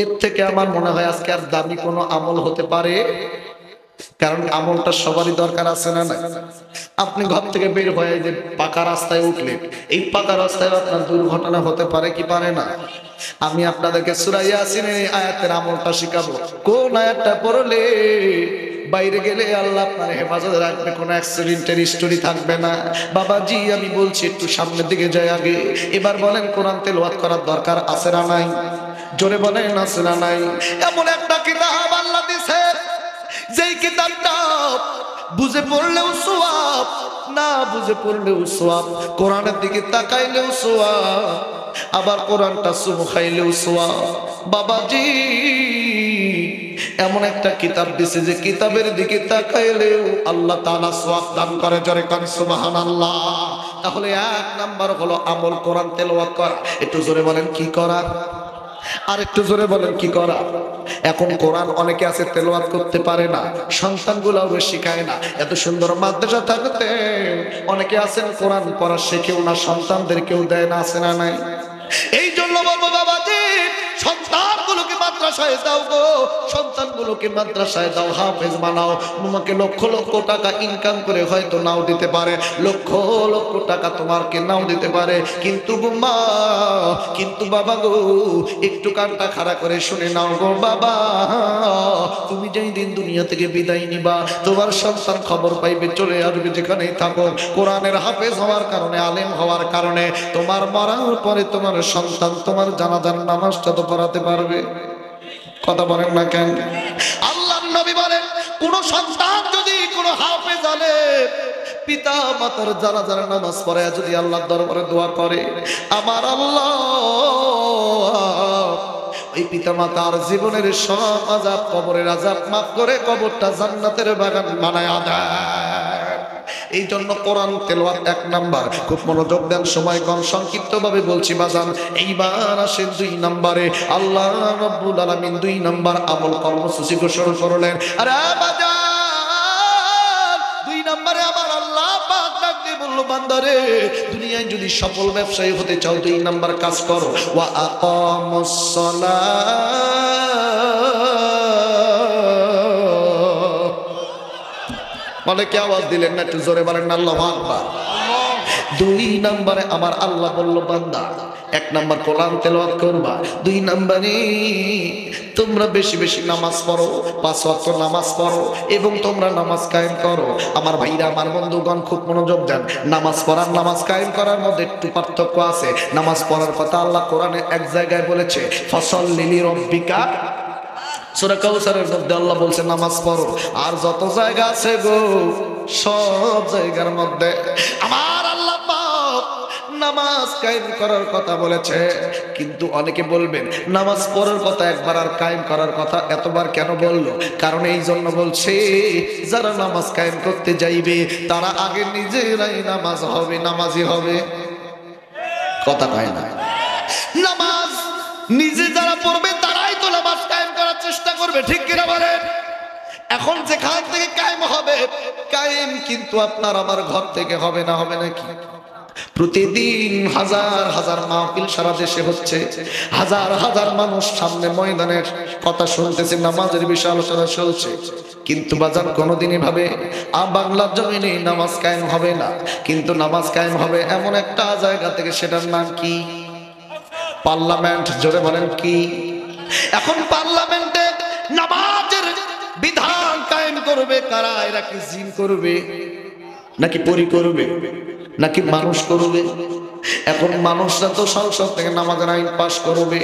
এর থেকে আমার মনে হয় আজকে আর দামি কোনো আমল হতে পারে, কারণ আমলটা সবারই দরকার আছে না না? আপনি ঘর থেকে বের হয়ে যে পাকা রাস্তায় উঠলেন, এই পাকা রাস্তায় আপনার দুর্ঘটনা হতে পারে কি পারে না? আমি আপনাদেরকে সূরা ইয়াসিনের এই আয়াতের আমলটা শিখাবো। কোন আয়াতটা পড়লে বাইরে গেলে আল্লাহ আপনার হেফাজতে রাখবে, কোনো অ্যাক্সিডেন্টের স্টোরি থাকবে না। বাবাজি আমি বলছি একটু সামনের দিকে যাই আগে। এবার বলেন কোরআন তেলাওয়াত করার দরকার আছে না নাই? জোরে বলেন আছে না নাই? এমন একটা কিতাব আল্লাহ দিয়েছে, যেই কিতাবটা বুঝে পড়লেও সওয়াব, না বুঝে পড়লেও সওয়াব, কোরআনের দিকে তাকাইলেও সওয়াব, আবার কোরআনটা চুমু খাইলেও সওয়াব। বাবাজি এমন একটা কিতাব দিছে যে কিতাবের দিকে তাকাইলেও আল্লাহ তাআলা সওয়াব দান করে। জোরে কোন সুবহানাল্লাহ। তাহলে এক নাম্বার হলো আমল কোরআন তেলাওয়াত করা। একটু জোরে বলেন কি করা? আর একটু জোরে বলেন কি করা? এখন কোরআন অনেকে আছে তেলাওয়াত করতে পারে না, সন্তানগুলোও শিখায় না। এত সুন্দর মাদ্রাসা থাকতে অনেকে আছেন কোরআন পড়া শেখেও না, সন্তানদেরকেও দেয় না, আছে না নাই? এই জন্য বলবো বাবাজি, সন্তানগুলোকে মাদ্রাসায় দাও গো, সন্তানগুলোকে মাদ্রাসায় দাও, হাফেজ বানাও। তোমাকে লক্ষ লক্ষ টাকা ইনকাম করে হয়তো নাও দিতে পারে, লক্ষ লক্ষ টাকা তোমাকে নাও দিতে পারে, কিন্তু মা, কিন্তু বাবা গো, একটু কানটা খাড়া করে শুনে নাও গো বাবা, তুমি যেই দিন দুনিয়া থেকে বিদায় নিবা, তোমার সন্তান খবর পাইবে, চলে আসবে যেখানেই থাকো, কোরআনের হাফেজ হওয়ার কারণে, আলেম হওয়ার কারণে তোমার মরার পরে তোমার সন্তান তোমার জানাজার নামাজটা তো পড়াতে পারবে। কথা বলেন না কেন? আল্লাহর নবী বলেন, কোন সন্তান যদি কোন হাফেজ আলেম পিতা মাতার জানাজার নামাজ পড়ে যদি আল্লাহর দরবারে দোয়া করে, আমার আল্লাহ ওই পিতা মাতার জীবনের সব আযাব, কবরের আযাব মাফ করে কবরটা জান্নাতের বাগান বানায় দেয়। এই জন্য কোরআন তেলাওয়াত এক নাম্বার। খুব মনোযোগ দেন, সময় কম, সংক্ষিপ্ত ভাবে বলছি বাজান। এইবার আসেন দুই নাম্বারে। আল্লাহ রাব্বুল আলামিন দুই নাম্বার আমল কর্মসূচি ঘোষণা করলেন। আরে বাজান, দুই নাম্বারে আমার আল্লাহ পাক ডাক দিয়ে বলল, বান্দারে দুনিয়ায় যদি সফল ব্যবসায়ী হতে চাও, দুই নাম্বার কাজ করো, ওয়া আকামুস সালাহ। মানে কি আওয়াজ দিলেন না? একটু জোরে বলেন আল্লাহু আকবার। দুই নম্বরে আমার আল্লাহ বলল, বান্দা এক নাম্বার কোরআন তেলাওয়াত করবা, দুই নম্বরে তোমরা বেশি বেশি নামাজ পড়ো, 5 ওয়াক্ত নামাজ পড়ো এবং তোমরা নামাজ কায়েম করো। আমার ভাইরা, আমার বন্ধুগণ খুব মনোযোগ দেন। নামাজ পড়ার, নামাজ কায়েম করার মধ্যে একটু পার্থক্য আছে। নামাজ পড়ার কথা আল্লাহ কোরআনে এক জায়গায় বলেছে, ফাসাল্লি লিরাব্বিকা, সূরা কাউসারের মধ্যে আল্লাহ বলছে নামাজ পড়ো। আর যত জায়গা আছে গো, সব জায়গার মধ্যে আমার আল্লাহ পাক নামাজ কায়েম করার কথা বলেছে। কিন্তু অনেকে বলবেন নামাজ পড়ার কথা একবার আর কায়েম করার কথা এতবার কেন বললো? কারণ এই জন্য বলছে, যারা নামাজ কায়েম করতে যাইবে তারা আগে নিজেরাই নামাজ হবে, নামাজি হবে। কথা কয় না? নামাজ নিজে যারা পড়বে তারাই তো নামাজ কায়েম করার চেষ্টা করবে, ঠিক কিনা বলেন? এখন যেখান থেকে কায়েম হবে, কায়েম কিন্তু আপনার আমার ঘর থেকে হবে না। হবে নাকি? প্রতিদিন হাজার হাজার মাহফিল সারা দেশে হচ্ছে, হাজার হাজার মানুষ সামনে ময়দানে কথা শুনতেছে, নামাজের বিষয় আলোচনা চলছে, কিন্তু বাজার কোনোদিনই ভাবে বাংলার জমিনে নামাজ কায়েম হবে না। কিন্তু নামাজ কায়েম হবে এমন একটা জায়গা থেকে, সেটার নাম কি? পার্লামেন্ট। জোরে বলেন কি? এখন পার্লামেন্টে নামাজের বিধান কায়েম করবে কারা? এরা কি জিন করবে নাকি পরি করবে নাকি মানুষ করবে? এখন মানুষরা তো সংসদ থেকে নামাজের আইন পাশ করবে।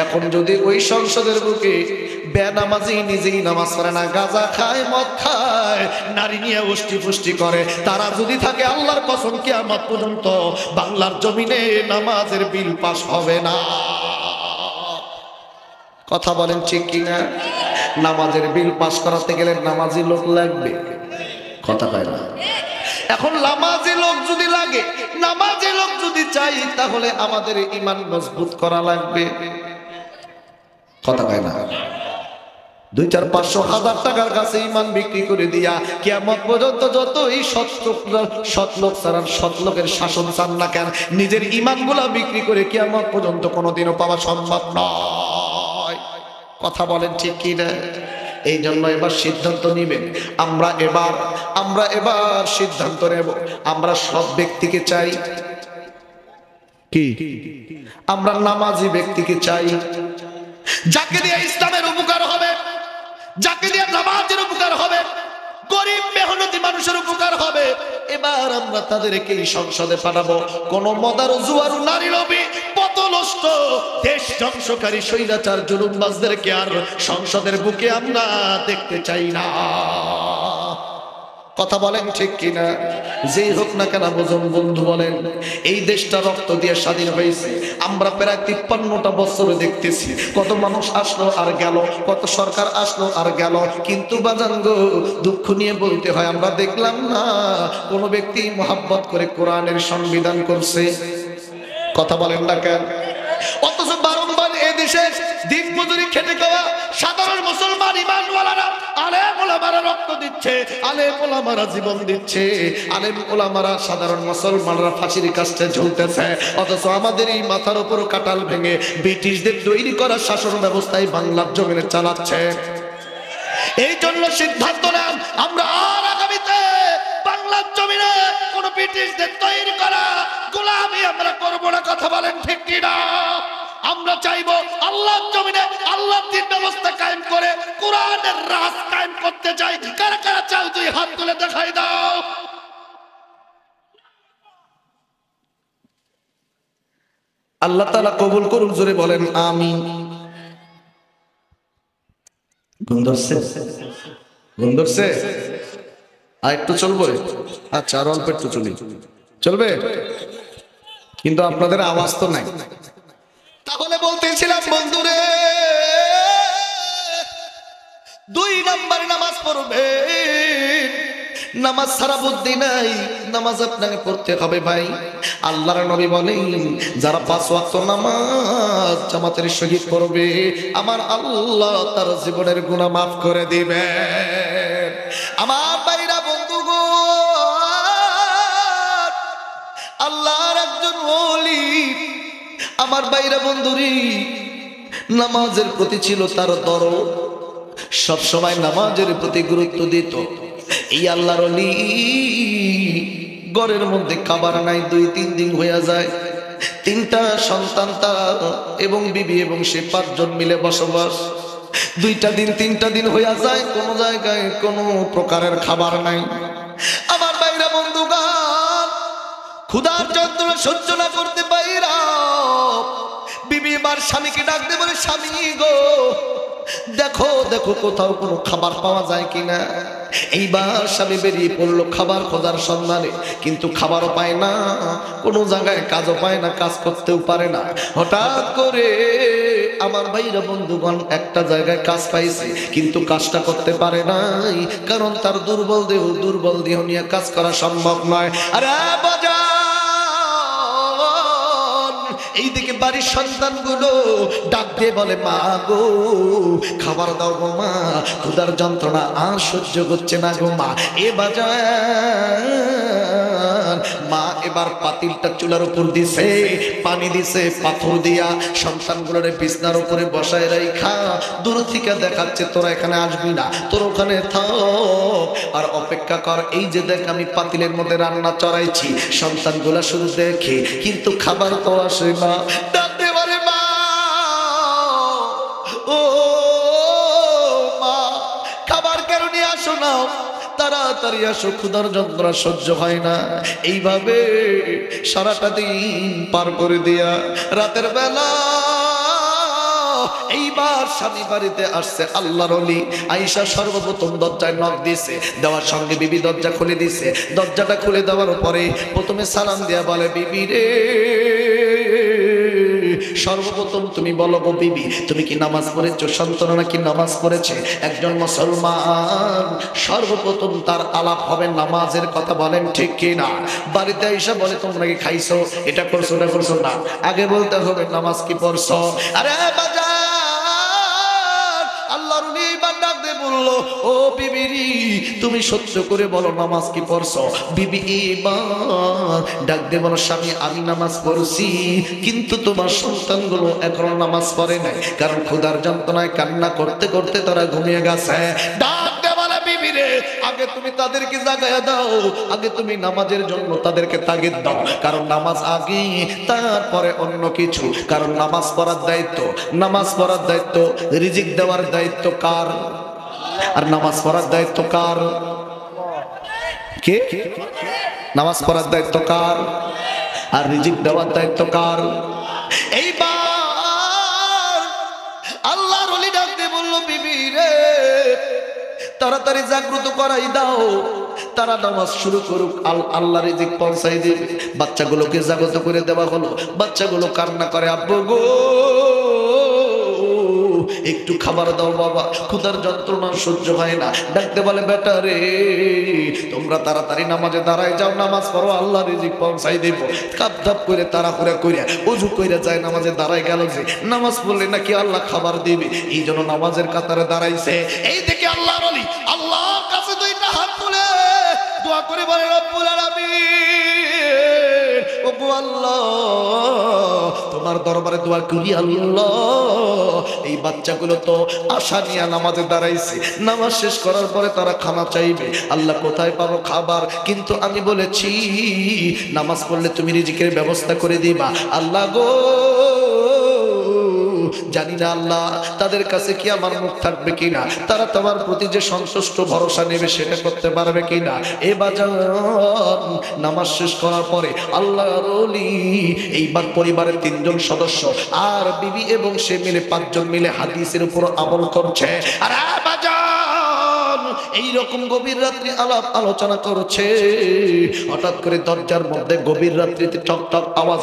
এখন যদি ওই সংসদের বুকে বেনামাজি নিজেই নামাজ পড়ে না, গাঁজা খায়, মদ খায়, নারী নিয়ে উষ্টি পুষ্টি করে, তারা যদি থাকে, আল্লাহর কসম কিয়ামত পর্যন্ত বাংলার জমিনে নামাজের বিল পাস হবে না। কথা বলেন ঠিক কিনা? নামাজের বিল পাস করাতে গেলে নামাজি লোক লাগবে। কথা কয় না? এখন নামাজি লোক যদি লাগে, নামাজি লোক যদি চাই, তাহলে আমাদের ঈমান মজবুত করা লাগবে। কথা কয় না? 2, 4, 500, 1000 টাকার কাছে ঈমান বিক্রি করে দিয়া কিয়ামত পর্যন্ত যতই সৎ লোক ছাড়া সৎ লোকের শাসন চান না কেন, নিজের ঈমানগুলা বিক্রি করে কিয়ামত পর্যন্ত কোনোদিনও পাওয়া সম্ভব নয়। কথা বলেন ঠিক কি না? এই জন্য এবার সিদ্ধান্ত নিবেন। আমরা এবার সিদ্ধান্ত নেব, আমরা সব ব্যক্তিকে চাই কি? আমরা নামাজি ব্যক্তিকে চাই, যাকে দিয়ে ইসলামের উপকার হবে, যাকে দিয়ে নামাজের উপকার হবে, গরিব মেহনতি মানুষের উপকার হবে। এবার আমরা তাদেরকে সংসদে পাঠাবো। কোন মদার জুয়ারু নারী লোভী পথনষ্ট দেশ ধ্বংসকারী স্বৈরাচার জুলুমবাজদেরকে আর সংসদের বুকে আমরা দেখতে চাই না। কথা বলেন ঠিক কিনা? যেই হোক না কেন বোঝুন বন্ধু, বলেন এই দেশটা রক্ত দিয়ে স্বাধীন হয়েছে। আমরা প্রায় 53টা বছরে দেখতেছি কত মানুষ আসলো আর গেল, কত সরকার আসলো আর গেল, কিন্তু বাজান গো দুঃখ নিয়ে বলতে হয় আমরা দেখলাম না কোনো ব্যক্তি মোহাব্বত করে কোরআনের সংবিধান করছে। কথা বলেন না কেন? অথচ বারংবার এদেশে দিন মজুরি খেটে খাওয়া সাধারণ মুসলমান ইমানওয়ালারা আলেম ওলামারা রক্ত দিচ্ছে, আলেম ওলামারা জীবন দিচ্ছে, আলেম ওলামারা সাধারণ মুসলমানরা ফাঁসির কাছে ঝুলতেছে। অথচ আমাদের এই মাথার উপর কাটাল ভেঙে ব্রিটিশদের তৈরি করা শাসন ব্যবস্থায় বাংলার জমিনে চালাচ্ছে। এই জন্য সিদ্ধান্ত নেন আমরা আর আগামীতে বাংলার জমিনে কোন ব্রিটিশদের তৈরি করা গোলামি আমরা করবো না। কথা বলেন ঠিক কিনা? আমরা চাইবো আল্লাহর জমিনে আল্লাহর দ্বীন ব্যবস্থা কায়েম করে কোরআনের রাজ কায়েম করতে চাই। কারা কারা চাও দুই হাত তুলে দেখাই দাও। আল্লাহ তাআলা কবুল করুন, জোরে বলেন আমিন। ঘুম ধরছে? আর একটু চলবে? আচ্ছা, আর অল্প একটু চলবে, কিন্তু আপনাদের আওয়াজ তো নাই। তাহলে বলতেছিলাম বন্ধুরে, 2 নাম্বার নামাজ পড়বে। নামাজ ছাড়া বুদ্ধি নাই, নামাজ আপনাকে পড়তে হবে ভাই। আল্লাহর নবী বলেন যারা 5 ওয়াক্ত নামাজ জামাতের সহিত পড়বে আমার আল্লাহ তার জীবনের গুনাহ মাফ করে দিবে। আমার ভাইরা বন্ধুগণ, আল্লাহর একজন ওলি আমার ভাইরা বন্ধুরি নামাজের প্রতি ছিল তার দরদ, সব সময় নামাজের প্রতি গুরুত্ব দিত। এই আল্লাহর ওলি ঘরের মধ্যে খাবার নাই, 2-3 দিন হয়ে যায়। 3টা সন্তান তার এবং বিবি এবং সে 5 জন মিলে বসবাস। 2টা দিন 3টা দিন হয়ে যায়, কোন জায়গায় কোনো প্রকারের খাবার নাই। আমার ভাইরা বন্ধুগণ, ক্ষুধার যন্ত্রণা সহ্য না করতে পাইরা বিবি এবার স্বামীকে ডাক দিয়ে বলে, স্বামী গো দেখো দেখো কোথাও কোনো খাবার পাওয়া যায় কিনা। এইবার স্বামী বেরিয়ে পড়লো খাবার খোঁজার সন্ধানে, কিন্তু খাবারও পায় না, কোনো জায়গায় কাজও পায় না, কাজ করতেও পারে না। হঠাৎ করে আমার ভাইরা বন্ধুগণ একটা জায়গায় কাজ পাইছে, কিন্তু কাজটা করতে পারে নাই, কারণ তার দুর্বল দেহ নিয়ে কাজ করা সম্ভব নয়। আরে বাজার এইদিকে বাড়ির সন্তানগুলো ডাক দিয়ে বলে, মা গো খাবার দাও গো মা, ক্ষুধার যন্ত্রণা আর সহ্য করছে না গো মা। এ বাজার মা এবার পাতিলটা চুলার উপর দিছে, পানি দিছে, পাথর দিয়া সন্তানগুলোর বিছনার উপরে বসায় রাইখা দূর থেকে দেখাচ্ছে তোরা এখানে আসবি না, তোর ওখানে থাক আর অপেক্ষা কর। এই যে দেখ আমি পাতিলের মধ্যে রান্না চড়াইছি, সন্তানগুলা শুধু দেখে কিন্তু খাবার তো আসে না। ডাকতে পারে মা, ও মা খাবার কেন নিয়ে আসো না, তাড়াতাড়ি আসো, ক্ষুধার যন্ত্রণা সহ্য হয় না। এইভাবে সারাটা দিন পার করে দিয়া রাতের বেলা এইবার স্বামী বাড়িতে আসছে আল্লাহর ওলি। আয়েশা সর্বপ্রথম দরজায় নক দিয়েছে, দেওয়ার সঙ্গে বিবি দরজা খুলে দিছে। দরজাটা খুলে দেওয়ার পরে প্রথমে সালাম দিয়া বলে, বিবি রে সর্বপ্রথম তুমি বলো গো বিবি, তুমি কি নামাজ পড়েছো? সন্তান নাকি নামাজ পড়েছে? একজন মুসলমান সর্বপ্রথম তার আলাপ হবে নামাজের কথা, বলেন ঠিক কি না? বাড়িতে এসে বলে তোমরা কি খাইছো, এটা করছো না করছো না, আগে বলতে হবে নামাজ কি পড়ছো। আরে বাজার আল্লাহ আল্লাহর ওলি এইবার ডাক দিয়ে বললো, ও বিবিরি তুমি সত্য করে বলো নামাজ কি পড়ছো? বিবি এইবার ডাক দিয়ে বলো, স্বামী আমি নামাজ পড়ছি, কিন্তু তোমার সন্তানগুলো এখনো নামাজ পড়ে নাই, কারণ ক্ষুধার যন্ত্রণায় কান্না করতে করতে তারা ঘুমিয়ে গেছে। ডাক দিয়ে বলে, বিবি রে আগে তুমি তাদেরকে জাগায়া দাও, আগে তুমি নামাজের জন্য তাদেরকে তাগিদ দাও, কারণ নামাজ আগে তারপরে অন্য কিছু। কারণ নামাজ পড়ার দায়িত্ব, নামাজ পড়ার দায়িত্ব, রিজিক দেওয়ার দায়িত্ব কার? আর নামাজ পড়ার দায়িত্ব কার? কে? নামাজ পড়ার দায়িত্ব কার? আর রিজিক দেওয়ার দায়িত্ব কার? এইবার আল্লাহর ওলি ডাক দিয়ে বলল, বিবি রে তাড়াতাড়ি জাগ্রত করাই দাও, তারা নামাজ শুরু করুক, আল্লাহ রিজিক পৌঁছাই দিবে। বাচ্চাগুলোকে জাগ্রত করে দেওয়া হলো। বাচ্চাগুলো কান্না করে, আব্বু গো একটু খাবার দাও বাবা, ক্ষুধার যন্ত্রণা সহ্য হয় না। ডাকতে বলে, বেটা রে তোমরা তাড়াতাড়ি নামাজে দাঁড়ায় যাও, নামাজ পড়ো, আল্লাহ রিজিক পৌঁছাই দেব। কাপ ধাপ করে তাড়াহুড়া কইরা ওযু কইরা যায় নামাজে দাঁড়ায় গেল, যে নামাজ পড়লে নাকি আল্লাহ খাবার দিবে, এই জন্য নামাজের কাতারে দাঁড়াইছে। এই দেখে আল্লাহর ওলি আল্লাহর কাছে দুইটা হাত তুলে দোয়া করে বলে, রব্বুল আলামিন ওগো আল্লাহ তোমার দরবারে দোয়া করি, আল্লাহ এই বাচ্চাগুলো তো আশা নিয়ে নামাজে দাঁড়াইছে, নামাজ শেষ করার পরে তারা খানা চাইবে, আল্লাহ কোথায় পাবো খাবার? কিন্তু আমি বলেছি নামাজ পড়লে তুমি রিজিকের ব্যবস্থা করে দিবা। আল্লাহ গো জানি না আল্লাহ তাদের কাছে কি আমার মুখ থাকবে কিনা, তারা তোমার প্রতি যে সন্তুষ্ট ভরসা নেবে সেটা করতে পারবে কিনা। এ বাজান নামাজ শেষ করার পরে আল্লাহর ওলি এইবার পরিবারের 3 জন সদস্য আর বিবি এবং সে মিলে 5 জন মিলে হাদিসের উপর আমল করছে। আর বাজান এইরকম গভীর রাত্রি আলাপ আলোচনা করছে, হঠাৎ করে দরজার মধ্যে গভীর রাত্রিতে টক টক আওয়াজ।